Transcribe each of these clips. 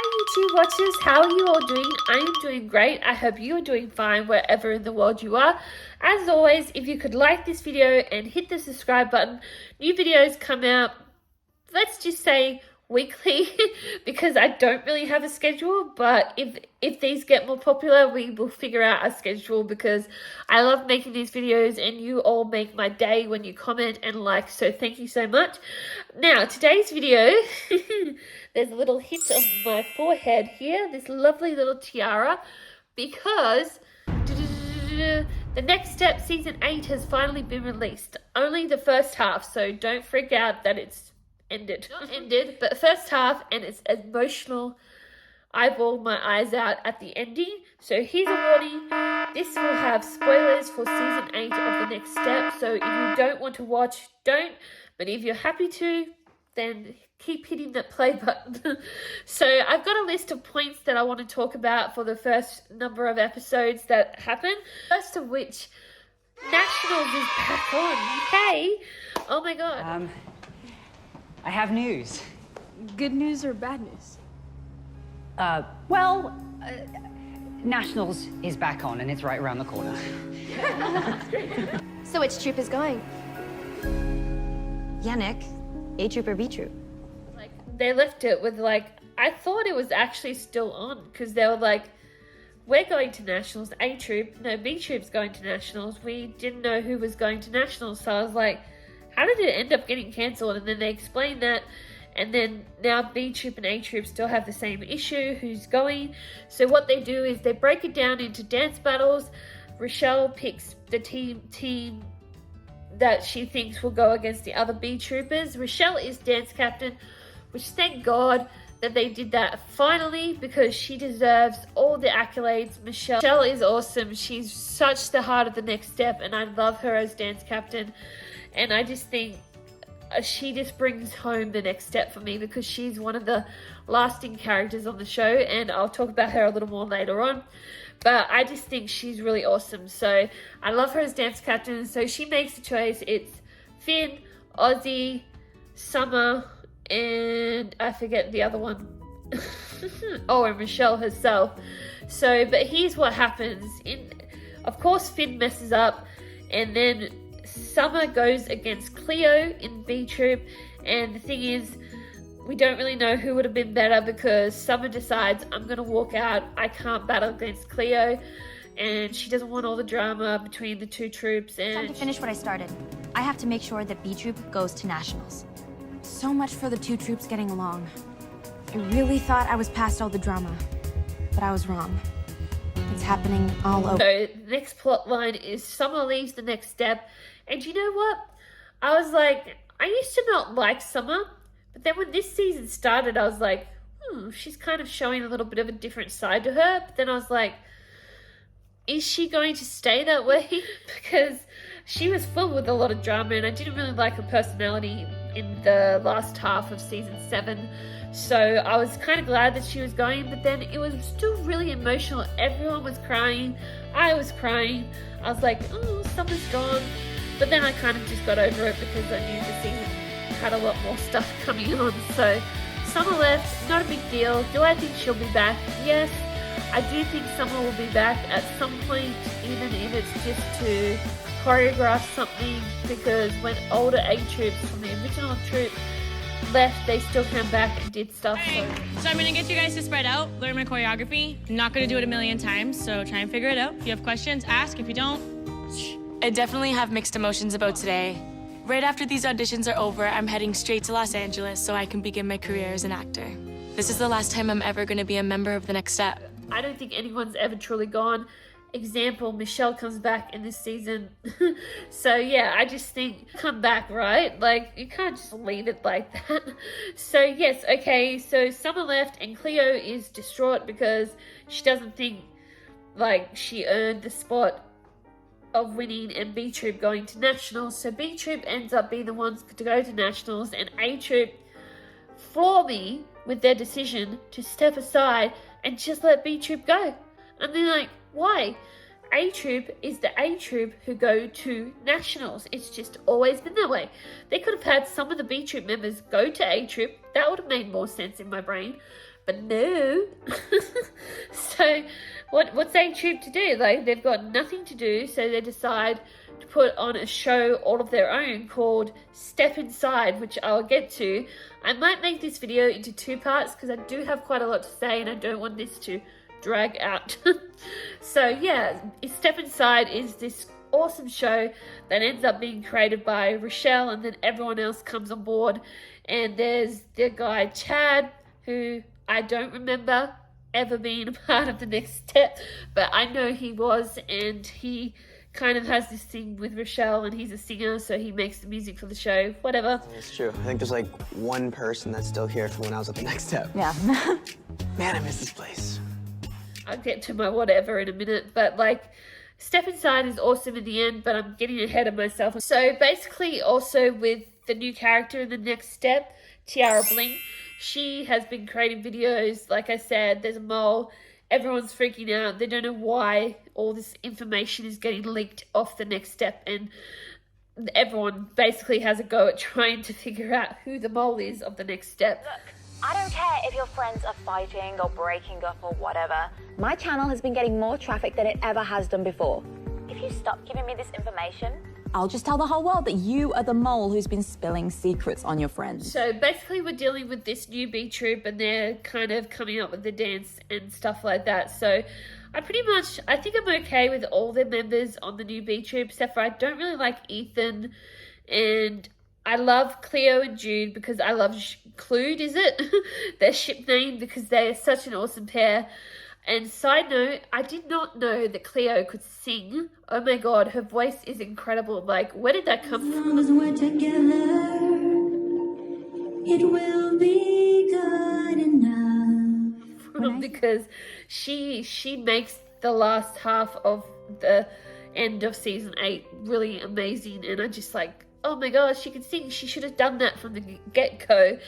YouTube watchers, how are you all doing? I am doing great. I hope you are doing fine wherever in the world you are. As always, if you could like this video and hit the subscribe button, new videos come out, let's just say weekly, because I don't really have a schedule, but if these get more popular, we will figure out a schedule, because I love making these videos and you all make my day when you comment and like, so thank you so much. Now, today's video, there's a little hint of my forehead here, this lovely little tiara, because The Next Step Season 8 has finally been released. Only the first half, so don't freak out that it's ended. Not ended, but the first half, and it's emotional. I bawled my eyes out at the ending. So here's a warning. This will have spoilers for Season 8 of The Next Step. So if you don't want to watch, don't. But if you're happy to, then keep hitting that play button. So I've got a list of points that I want to talk about for the first number of episodes that happen. First of which, Nationals is back on. Hey! Oh my god. I have news. Good news or bad news? Nationals is back on and it's right around the corner. So which troop is going? Yannick, A troop or B troop? Like, they left it with like, I thought it was actually still on, because they were like, we're going to Nationals, A troop, no, B troop's going to Nationals. We didn't know who was going to Nationals, so I was like, how did it end up getting cancelled? And then they explained that, and then now B troop and A troop still have the same issue, who's going. So what they do is they break it down into dance battles. Richelle picks the team that she thinks will go against the other B troopers. Richelle is dance captain, which thank God that they did that finally, because she deserves all the accolades. Michelle is awesome. She's such the heart of The Next Step, and I love her as dance captain. And I just think she just brings home The Next Step for me, because she's one of the lasting characters on the show, and I'll talk about her a little more later on. But I just think she's really awesome. So I love her as dance captain. So she makes a choice. It's Finn, Ozzy, Summer, and I forget the other one. Oh, and Richelle herself. So, but here's what happens. Of course, Finn messes up, and then Summer goes against Cleo in B troop, and the thing is, we don't really know who would have been better, because Summer decides, I'm going to walk out, I can't battle against Cleo, and she doesn't want all the drama between the two troops. And Time to finish what I started. I have to make sure that B troop goes to Nationals. So much for the two troops getting along. I really thought I was past all the drama, but I was wrong. It's happening all over. So the next plot line is Summer leaves The Next Step, and you know what? I was like, I used to not like Summer, but then when this season started, I was like, she's kind of showing a little bit of a different side to her. But then I was like, is she going to stay that way? Because she was full with a lot of drama, and I didn't really like her personality in the last half of season 7. So I was kind of glad that she was going, but then it was still really emotional. Everyone was crying. I was crying. I was like, oh, Summer's gone. But then I kind of just got over it, because I knew the season had a lot more stuff coming on. So Summer left, not a big deal. Do I think she'll be back? Yes. I do think Summer will be back at some point, even if it's just to choreograph something, because when older A troops from the original troop left, they still came back and did stuff. So I'm gonna get you guys to spread out, learn my choreography. I'm not gonna do it a million times, so try and figure it out. If you have questions, ask. If you don't, shh. I definitely have mixed emotions about today. Right after these auditions are over, I'm heading straight to Los Angeles so I can begin my career as an actor. This is the last time I'm ever gonna be a member of The Next Step. I don't think anyone's ever truly gone. Example, Michelle comes back in this season. So yeah, I just think, come back, right? Like, you can't just leave it like that. So yes, okay, so Summer left, and Cleo is distraught because she doesn't think like she earned the spot of winning and B troop going to Nationals. So B troop ends up being the ones to go to Nationals, and A troop floor me with their decision to step aside and just let B troop go. And they're like, why? A troop is the A troop who go to Nationals. It's just always been that way. They could have had some of the B troop members go to A troop. That would have made more sense in my brain. But no. So what's A Troop to do? Like, they've got nothing to do, so they decide to put on a show all of their own called Step Inside, which I'll get to. I might make this video into 2 parts because I do have quite a lot to say and I don't want this to drag out. So yeah, Step Inside is this awesome show that ends up being created by Richelle, and then everyone else comes on board. And there's the guy Chad, who I don't remember ever being a part of The Next Step, but I know he was, and he kind of has this thing with Richelle, and he's a singer, so he makes the music for the show, whatever. It's true. I think there's like one person that's still here from when I was at The Next Step. Yeah. Man, I miss this place. I'll get to my whatever in a minute, but like, Step Inside is awesome in the end, but I'm getting ahead of myself. So basically, also with the new character in The Next Step, Tiara Bling, she has been creating videos. Like I said, there's a mole. Everyone's freaking out. They don't know why all this information is getting leaked off The Next Step, and everyone basically has a go at trying to figure out who the mole is of The Next Step. Look, I don't care if your friends are fighting or breaking up or whatever. My channel has been getting more traffic than it ever has done before. If you stop giving me this information, I'll just tell the whole world that you are the mole who's been spilling secrets on your friends. So basically we're dealing with this new B Troop, and they're kind of coming up with the dance and stuff like that. So I think I'm okay with all the members on the new B Troop, except for I don't really like Ethan, and I love Cleo and Jude because I love Clued, is it? Their ship name, because they are such an awesome pair. And side note, I did not know that Cleo could sing. Oh my god, her voice is incredible. Like, where did that come from? As long as we're together, it will be good enough. Because she makes the last half of the end of season 8 really amazing, and I just like, oh my god, she can sing. She should have done that from the get-go.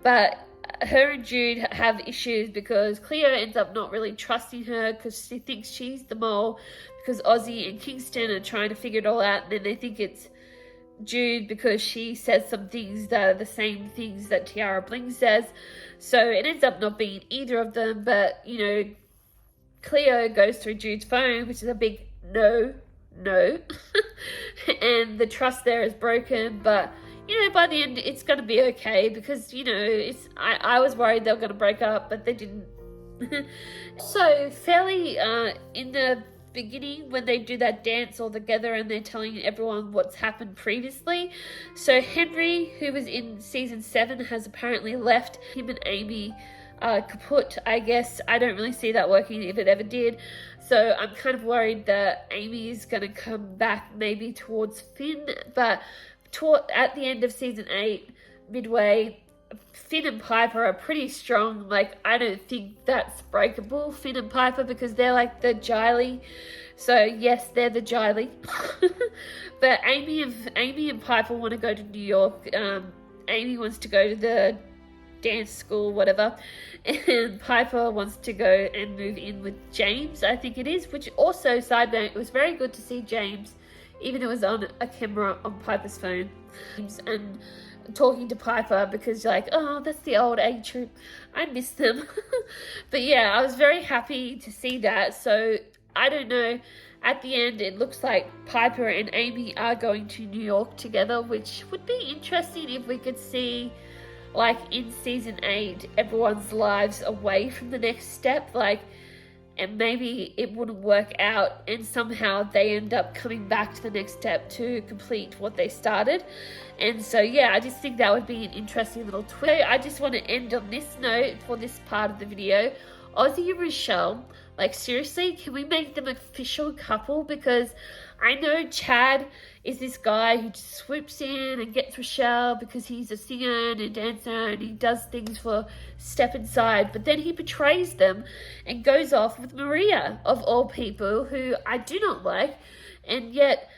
But her and Jude have issues because Cleo ends up not really trusting her because she thinks she's the mole, because Ozzy and Kingston are trying to figure it all out, and then they think it's Jude because she says some things that are the same things that Tiara Bling says. So it ends up not being either of them, but, you know, Cleo goes through Jude's phone, which is a big no. And the trust there is broken, but you know, by the end it's going to be okay, because, you know, I was worried they were going to break up, but they didn't. So fairly in the beginning, when they do that dance all together and they're telling everyone what's happened previously, so Henry, who was in season 7, has apparently left. Him and Amy kaput, I guess. I don't really see that working if it ever did. So I'm kind of worried that Amy is going to come back maybe towards Finn, but at the end of season 8, midway, Finn and Piper are pretty strong. Like, I don't think that's breakable, Finn and Piper, because they're like the Giley. So yes, they're the Giley. But Amy and Piper want to go to New York. Amy wants to go to the dance school, whatever, and Piper wants to go and move in with James, I think it is, which also, side note, it was very good to see James, even though it was on a camera on Piper's phone, and talking to Piper, because you're like, oh, that's the old A Troop, I miss them. But yeah, I was very happy to see that. So I don't know, at the end it looks like Piper and Amy are going to New York together, which would be interesting if we could see, like in season 8, everyone's lives away from The Next Step, like, and maybe it wouldn't work out and somehow they end up coming back to The Next Step to complete what they started. And so yeah, I just think that would be an interesting little twist. I just want to end on this note for this part of the video. Ozzy and Richelle, like, seriously, can we make them an official couple? Because I know Chad is this guy who just swoops in and gets Richelle because he's a singer and a dancer and he does things for Step Inside, but then he betrays them and goes off with Maria, of all people, who I do not like. And yet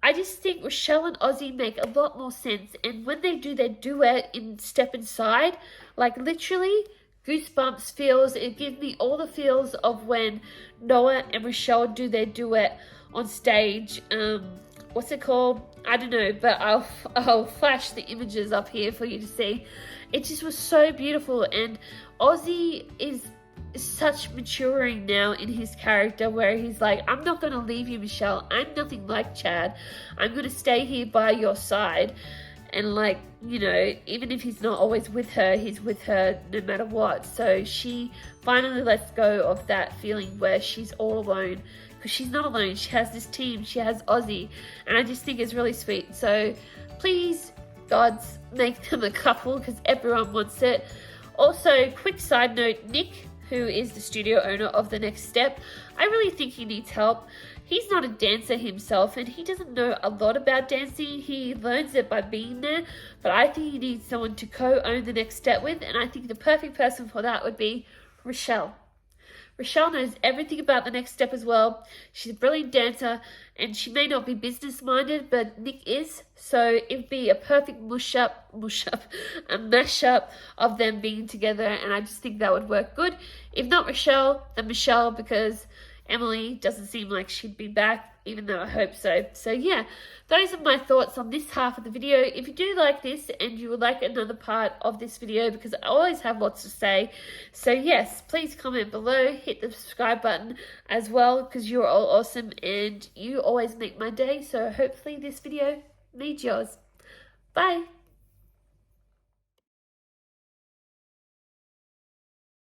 I just think Richelle and Ozzy make a lot more sense, and when they do their duet in Step Inside, like, literally goosebumps feels. It gives me all the feels of when Noah and Richelle do their duet on stage. what's it called? I don't know, but I'll flash the images up here for you to see. It just was so beautiful, and Ozzy is such maturing now in his character, where he's like, I'm not going to leave you, Michelle. I'm nothing like Chad. I'm going to stay here by your side. And like, you know, even if he's not always with her, he's with her no matter what. So she finally lets go of that feeling where she's all alone, because she's not alone. She has this team. She has Ozzy, and I just think it's really sweet. So please, gods, make them a couple, because everyone wants it. Also, quick side note, Nick, who is the studio owner of The Next Step, I really think he needs help. He's not a dancer himself, and he doesn't know a lot about dancing. He learns it by being there, but I think he needs someone to co-own The Next Step with, and I think the perfect person for that would be Richelle. Richelle knows everything about The Next Step as well. She's a brilliant dancer, and she may not be business-minded, but Nick is, so it'd be a perfect a mashup of them being together, and I just think that would work good. If not Richelle, then Michelle, because Emily doesn't seem like she'd be back, even though I hope so. So yeah, those are my thoughts on this half of the video. If you do like this and you would like another part of this video, because I always have lots to say, so yes, please comment below, hit the subscribe button as well, because you're all awesome and you always make my day. So hopefully this video made yours. Bye.